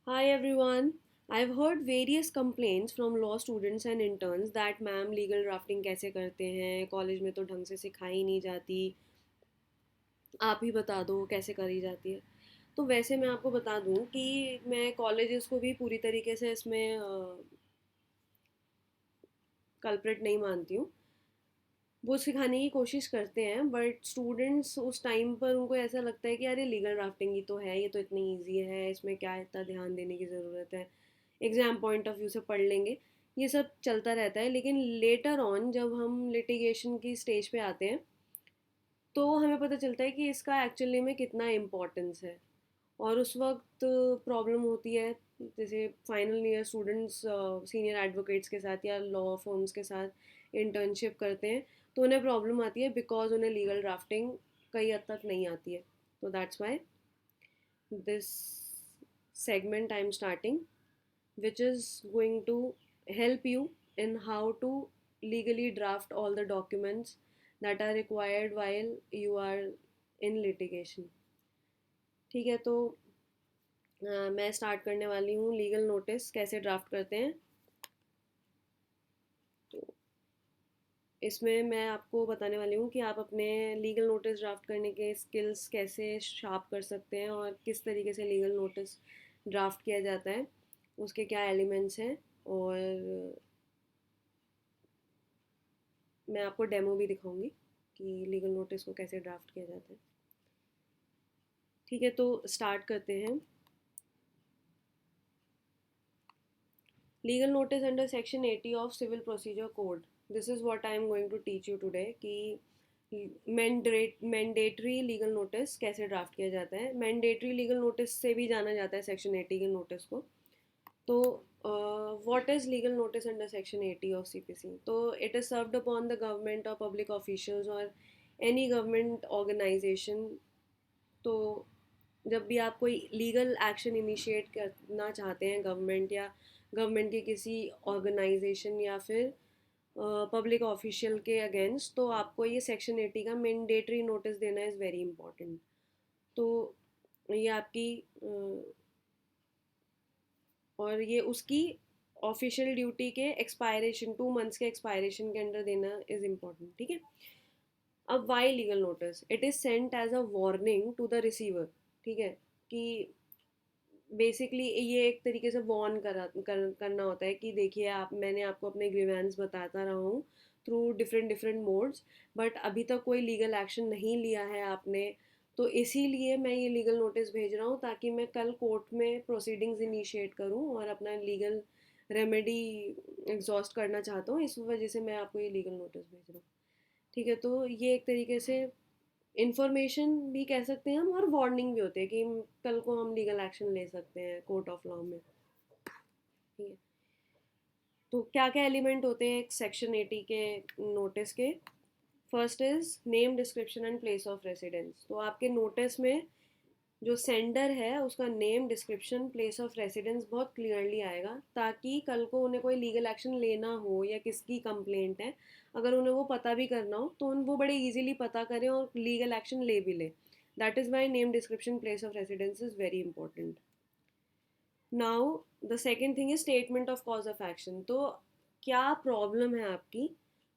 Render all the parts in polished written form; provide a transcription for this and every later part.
Hi everyone. I've heard various complaints from law students and interns that ma'am legal drafting कैसे करते हैं, college में तो ढंग से सिखाई नहीं जाती, आप ही बता दो कैसे करी जाती है। तो वैसे मैं आपको बता दूं कि मैं कॉलेजेस को भी पूरी तरीके से इसमें कल्प्रिट नहीं मानती हूँ। वो सिखाने की कोशिश करते हैं बट स्टूडेंट्स उस टाइम पर उनको ऐसा लगता है कि अरे लीगल ड्राफ्टिंग ही तो है, ये तो इतनी ईजी है, इसमें क्या इतना ध्यान देने की ज़रूरत है, एग्ज़ाम पॉइंट ऑफ व्यू से पढ़ लेंगे। ये सब चलता रहता है, लेकिन लेटर ऑन जब हम लिटिगेशन की स्टेज पे आते हैं तो हमें पता चलता है कि इसका एक्चुअली में कितना इम्पोर्टेंस है। और उस वक्त प्रॉब्लम होती है, जैसे final year students senior advocates के साथ या लॉ फर्म्स के साथ इंटर्नशिप करते हैं, तो उन्हें प्रॉब्लम आती है बिकॉज उन्हें लीगल ड्राफ्टिंग कई हद तक नहीं आती है। तो that's why this segment I'm starting, which is going to help you in how to legally draft all the documents that are required while you are in litigation. ठीक है, तो मैं स्टार्ट करने वाली हूँ लीगल नोटिस कैसे draft करते हैं। तो इसमें मैं आपको बताने वाली हूँ कि आप अपने लीगल नोटिस ड्राफ्ट करने के स्किल्स कैसे शार्प कर सकते हैं और किस तरीके से लीगल नोटिस ड्राफ्ट किया जाता है, उसके क्या एलिमेंट्स हैं। और मैं आपको डेमो भी दिखाऊंगी कि लीगल नोटिस को कैसे ड्राफ्ट किया जाता है। ठीक है, तो स्टार्ट करते हैं। Legal notice under section 80 of civil procedure code, this is what I am going to teach you today कि मैंडेटरी लीगल नोटिस कैसे ड्राफ्ट किया जाता है। मैंडेटरी लीगल नोटिस से भी जाना जाता है सेक्शन 80 के नोटिस को। तो what is legal notice under section 80 of CPC? तो it is served upon the government और पब्लिक ऑफिशियल्स और एनी गवर्नमेंट ऑर्गेनाइजेशन। तो जब भी आप कोई लीगल एक्शन इनिशिएट करना चाहते हैं गवर्नमेंट या गवर्नमेंट के किसी ऑर्गेनाइजेशन या फिर पब्लिक ऑफिशियल के अगेंस्ट, तो आपको ये सेक्शन 80 का मैंडेटरी नोटिस देना इज़ वेरी इंपॉर्टेंट। तो ये आपकी और ये उसकी ऑफिशियल ड्यूटी के एक्सपायरेशन 2 मंथ्स के एक्सपायरेशन के अंडर देना इज़ इम्पॉर्टेंट। ठीक है, अब why legal notice? It is sent as a warning to the receiver. ठीक है, कि बेसिकली ये एक तरीके से करना होता है कि देखिए, आप मैंने आपको अपने ग्रीवेंस बताता रहा हूँ through different different modes, but अभी तक कोई लीगल एक्शन नहीं लिया है आपने, तो इसीलिए मैं ये लीगल नोटिस भेज रहा हूँ ताकि मैं कल कोर्ट में प्रोसीडिंग्स इनिशिएट करूँ और अपना लीगल रेमेडी एग्जॉस्ट करना चाहता हूँ, इस वजह से मैं आपको ये लीगल नोटिस भेज रहा हूँ। ठीक है, तो ये एक तरीके से इन्फॉर्मेशन भी कह सकते हैं हम, और वार्निंग भी होती है कि कल को हम लीगल एक्शन ले सकते हैं कोर्ट ऑफ लॉ में। ठीक है, तो क्या क्या एलिमेंट होते हैं एक सेक्शन 80 के नोटिस के? First is name, description and place of residence. तो आपके नोटिस में जो सेंडर है उसका name, description, place of residence बहुत क्लियरली आएगा, ताकि कल को उन्हें कोई लीगल एक्शन लेना हो या किसकी कंप्लेंट है, अगर उन्हें वो पता भी करना हो तो वो बड़े इजीली पता करें और लीगल एक्शन ले भी ले। That is why name, description, place of residence is very important. Now the second thing is statement of cause of action. तो क्या प्रॉब्लम है आपकी,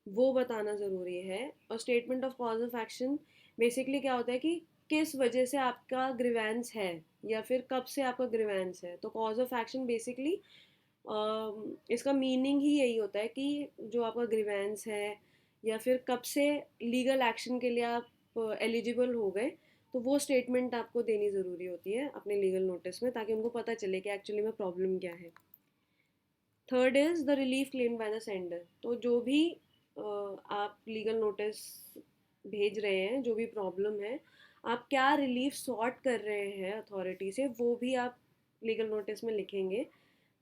वो बताना ज़रूरी है। और statement of cause of action basically क्या होता है कि किस वजह से आपका ग्रीवेंस है या फिर कब से आपका ग्रीवेंस है। तो कॉज ऑफ एक्शन बेसिकली इसका मीनिंग ही यही होता है कि जो आपका ग्रीवेंस है या फिर कब से लीगल एक्शन के लिए आप एलिजिबल हो गए, तो वो स्टेटमेंट आपको देनी ज़रूरी होती है अपने लीगल नोटिस में, ताकि उनको पता चले कि एक्चुअली में प्रॉब्लम क्या है। Third is the relief claim by the sender. तो जो भी आप लीगल नोटिस भेज रहे हैं, जो भी प्रॉब्लम है, आप क्या रिलीफ सॉर्ट कर रहे हैं अथॉरिटी से, वो भी आप लीगल नोटिस में लिखेंगे,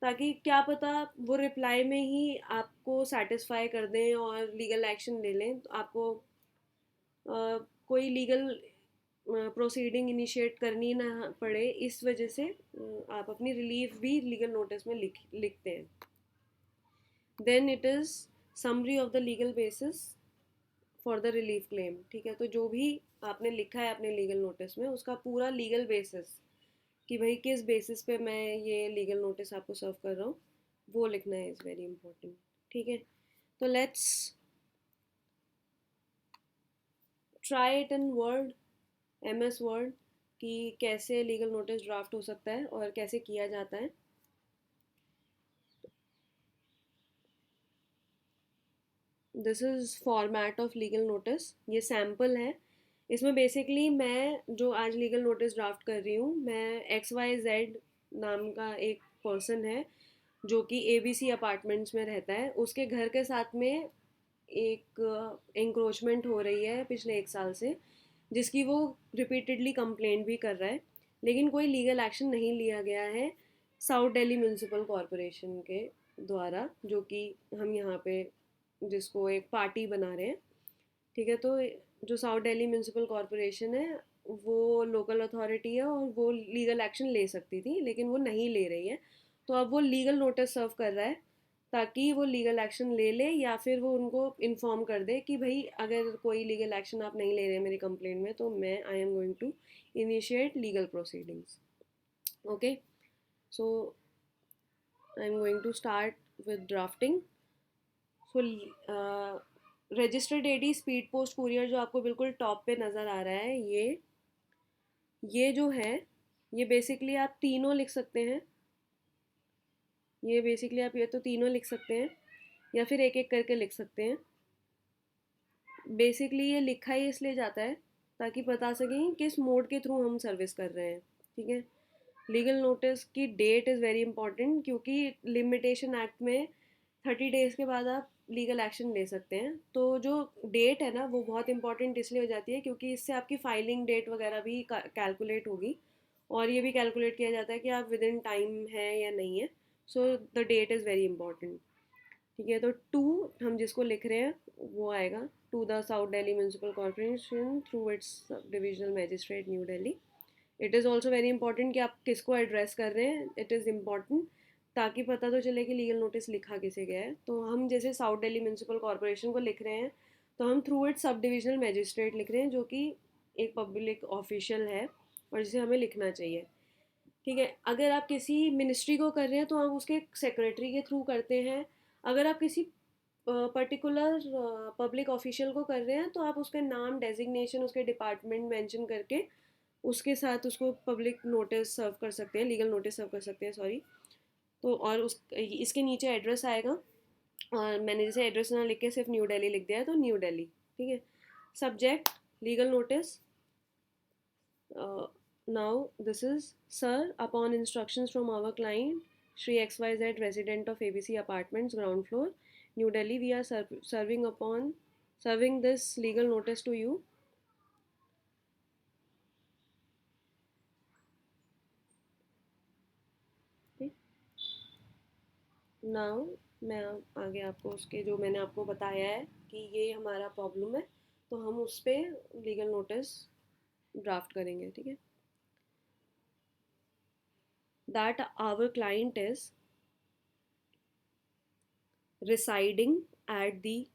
ताकि क्या पता वो रिप्लाई में ही आपको सेटिस्फाई कर दें और लीगल एक्शन ले लें, तो आपको कोई लीगल प्रोसीडिंग इनिशिएट करनी ना पड़े। इस वजह से आप अपनी रिलीफ भी लीगल नोटिस में लिखते हैं। Then it is summary of the legal basis for the relief claim. ठीक है, तो जो भी आपने लिखा है अपने लीगल नोटिस में, उसका पूरा लीगल बेसिस कि भाई किस बेसिस पे मैं ये लीगल नोटिस आपको सर्व कर रहा हूँ, वो लिखना है, इज़ वेरी इंपॉर्टेंट। ठीक है, तो let's try it in word, MS word, कि कैसे लीगल नोटिस ड्राफ्ट हो सकता है और कैसे किया जाता है। This is format of legal notice, ये सैम्पल है। इसमें बेसिकली मैं जो आज लीगल नोटिस ड्राफ्ट कर रही हूँ, मैं XYZ नाम का एक पर्सन है जो कि ABC अपार्टमेंट्स में रहता है, उसके घर के साथ में एक इंक्रोचमेंट हो रही है पिछले 1 साल से, जिसकी वो रिपीटेडली कंप्लेंट भी कर रहा है, लेकिन कोई लीगल एक्शन नहीं लिया गया है साउथ दिल्ली म्यूनसिपल कॉरपोरेशन के द्वारा, जो कि हम यहाँ पे जिसको एक पार्टी बना रहे हैं। ठीक है, तो जो साउथ दिल्ली म्यूनसिपल कॉरपोरेशन है वो लोकल अथॉरिटी है और वो लीगल एक्शन ले सकती थी, लेकिन वो नहीं ले रही है। तो अब वो लीगल नोटिस सर्व कर रहा है ताकि वो लीगल एक्शन ले ले, या फिर वो उनको इन्फॉर्म कर दे कि भाई अगर कोई लीगल एक्शन आप नहीं ले रहे हैं मेरी कंप्लेंट में, तो मैं I am going to initiate legal proceedings. Okay, so I am going to start with drafting. सो registered AD speed post courier जो आपको बिल्कुल टॉप पे नज़र आ रहा है, ये जो है, ये बेसिकली आप तीनों लिख सकते हैं। ये बेसिकली आप ये तो तीनों लिख सकते हैं या फिर एक एक करके लिख सकते हैं। बेसिकली ये लिखा ही इसलिए जाता है ताकि बता सकें किस मोड के थ्रू हम सर्विस कर रहे हैं। ठीक है, लीगल नोटिस की डेट इज़ वेरी इंपॉर्टेंट, क्योंकि लिमिटेशन एक्ट में 30 डेज़ के बाद आप लीगल एक्शन ले सकते हैं। तो जो डेट है ना वो बहुत इंपॉर्टेंट इसलिए हो जाती है क्योंकि इससे आपकी फाइलिंग डेट वगैरह भी कैलकुलेट होगी, और ये भी कैलकुलेट किया जाता है कि आप विद इन टाइम है या नहीं है। So the that is very important. ठीक है, तो टू हम जिसको लिख रहे हैं वो आएगा, to the south Delhi municipal corporation through its divisional magistrate new Delhi. It is also very important कि आप किसको एड्रेस कर रहे हैं, इट इज़ इम्पॉर्टेंट, ताकि पता तो चले कि लीगल नोटिस लिखा किसे गया है। तो हम जैसे साउथ दिल्ली म्यूनसिपल कॉरपोरेशन को लिख रहे हैं, तो हम through it sub divisional magistrate लिख रहे हैं, जो कि एक पब्लिक ऑफिशियल है और जिसे हमें लिखना चाहिए। ठीक है, अगर आप किसी मिनिस्ट्री को कर रहे हैं तो आप उसके सेक्रेटरी के थ्रू करते हैं। अगर आप किसी पर्टिकुलर पब्लिक ऑफिशियल को कर रहे हैं तो आप उसका नाम, डेजिग्नेशन, उसके डिपार्टमेंट मेंशन करके उसके साथ उसको पब्लिक नोटिस सर्व कर सकते हैं, लीगल नोटिस सर्व कर सकते हैं, सॉरी। तो और उस इसके नीचे एड्रेस आएगा, और मैंने जैसे एड्रेस ना लिख के सिर्फ न्यू दिल्ली लिख दिया है, तो न्यू दिल्ली। ठीक है, subject legal notice. Now this is, sir, upon instructions from our client Shri XYZ, resident of ABC Apartments, ground floor, New Delhi, we are serving this legal notice to you. Okay. Now मैं आगे आपको उसके जो मैंने आपको बताया है कि ये हमारा प्रॉब्लम है, तो हम उस पर लीगल नोटिस ड्राफ्ट करेंगे। ठीक है, that our client is residing at the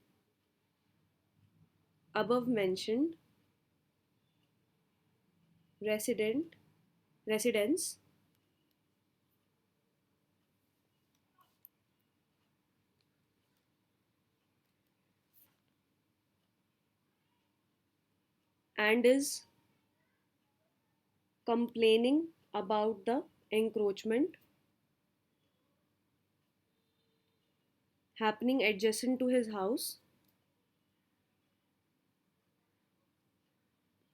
above mentioned residence and is complaining about the encroachment happening adjacent to his house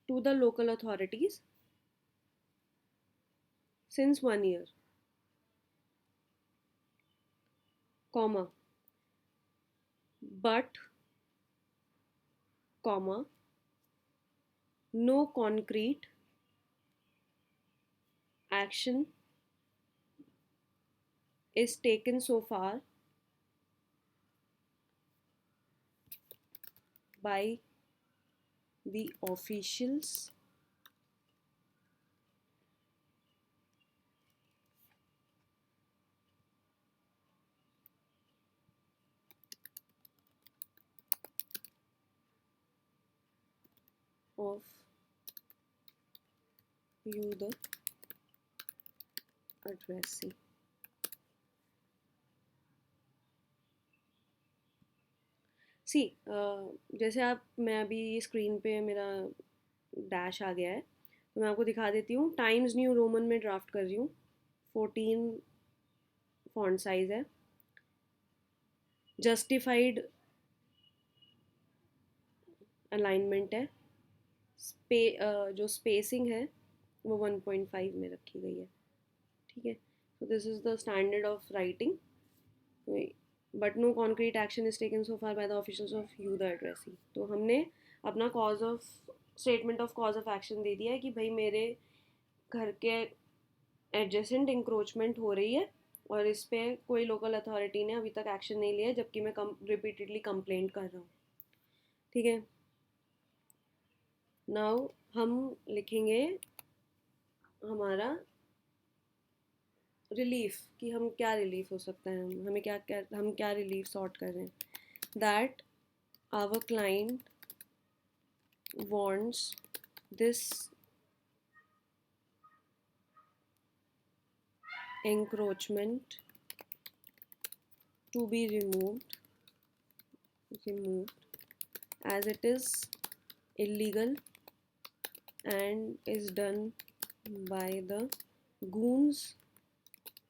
to the local authorities since 1 year, comma, but, comma, no concrete action is taken so far by the officials of you the addressee. सी जैसे आप, मैं अभी screen पे मेरा dash आ गया है, तो मैं आपको दिखा देती हूँ. टाइम्स न्यू रोमन में ड्राफ्ट कर रही हूँ. 14 फॉन्ट साइज है. जस्टिफाइड अलाइनमेंट है. जो स्पेसिंग है वो 1.5 में रखी गई है. ठीक है. so this is the standard of writing, but no concrete action is taken so far by the officials of you the addressee. तो हमने अपना cause of statement of cause of action दे दिया है कि भाई मेरे घर के एडजेसेंट इंक्रोचमेंट हो रही है और इस पर कोई लोकल अथॉरिटी ने अभी तक एक्शन नहीं लिया, जबकि मैं रिपीटेडली कंप्लेंट कर रहा हूँ. ठीक है. नाउ हम लिखेंगे हमारा रिलीफ, कि हम क्या रिलीफ हो सकता है, हमें हम क्या रिलीफ सॉर्ट कर रहे हैं. That our client wants this encroachment to be removed as it is illegal and is done by the goons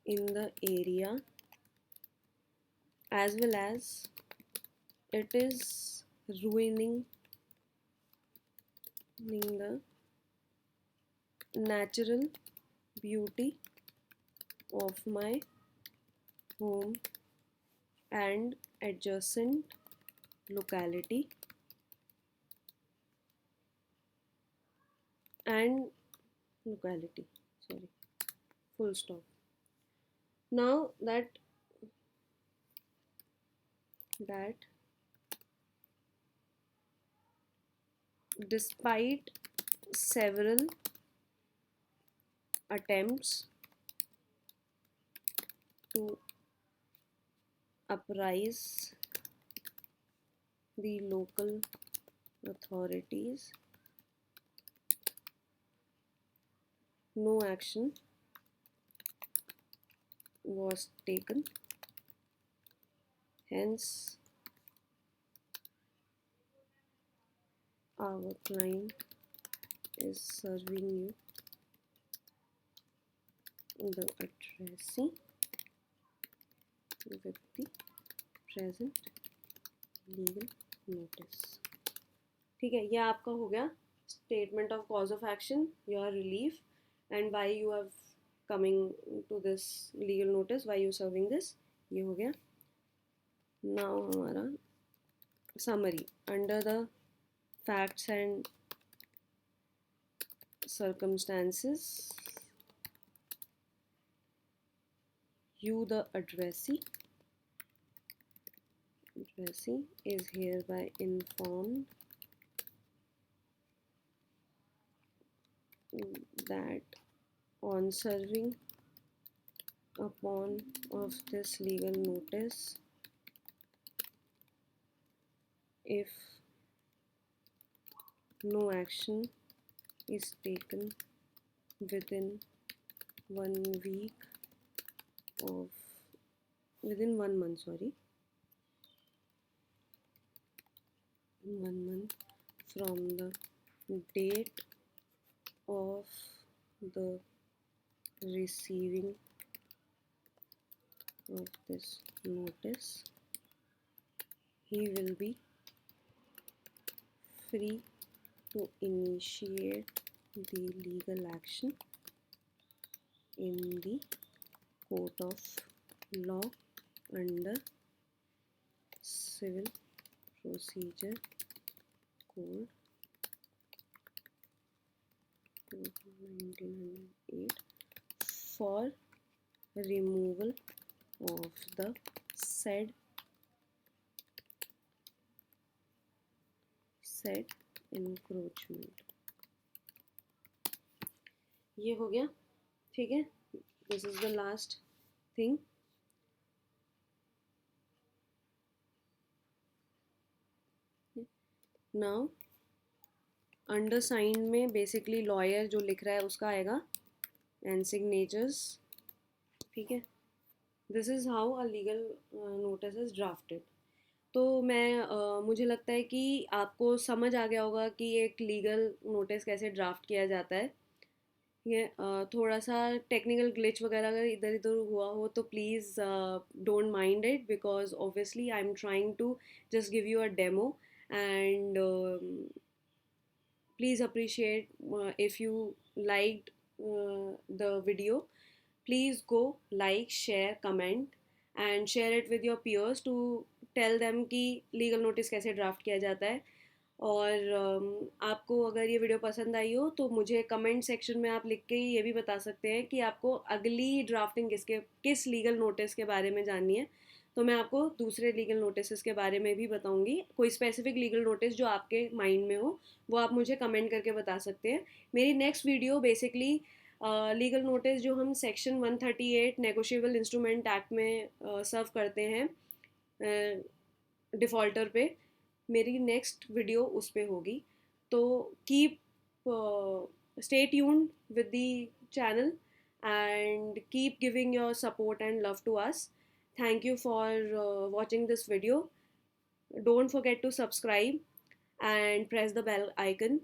in the area, as well as it is ruining the natural beauty of my home and adjacent locality, full stop. Now that despite several attempts to apprise the local authorities, no action was taken. Hence, our client is serving you the addressee with the present legal notice. ठीक है. ये आपका हो गया statement of cause of action, your relief, and why you have coming to this legal notice, why you serving this. ये हो गया. Now हमारा summary. Under the facts and circumstances, you the addressee is hereby informed that on serving upon of this legal notice, if no action is taken within 1 month, 1 month from the date of the receiving of this notice, he will be free to initiate the legal action in the court of law under Civil Procedure Code 1908 for removal of the said encroachment. ये हो गया. ठीक है. This is the last thing. Now undersigned में basically lawyer जो लिख रहा है उसका आएगा, and signatures ठीक है, this is how a legal notice is drafted. तो मुझे लगता है कि आपको समझ आ गया होगा कि एक लीगल नोटिस कैसे ड्राफ्ट किया जाता है। ये थोड़ा सा टेक्निकल ग्लिच वगैरह अगर इधर उधर हुआ हो तो please don't mind it, because obviously I am trying to just give you a demo, and please appreciate if you liked the video. Please go like, share, comment and share it with your peers to tell them कि legal notice कैसे draft किया जाता है। और आपको अगर ये video पसंद आई हो तो मुझे कमेंट सेक्शन में आप लिख के ये भी बता सकते हैं कि आपको अगली ड्राफ्टिंग किस लीगल नोटिस के बारे में जाननी है। तो मैं आपको दूसरे लीगल नोटिस के बारे में भी बताऊंगी। कोई स्पेसिफिक लीगल नोटिस जो आपके माइंड में हो वो आप मुझे कमेंट करके बता सकते हैं। मेरी next video basically legal notice जो हम सेक्शन 138 नेगोशिएबल इंस्ट्रूमेंट एक्ट में सर्व करते हैं डिफ़ॉल्टर पे, मेरी नेक्स्ट वीडियो उस पे होगी। तो keep stay tuned with the channel and keep giving your support and love to us. Thank you for watching this video. Don't forget to subscribe and press the bell icon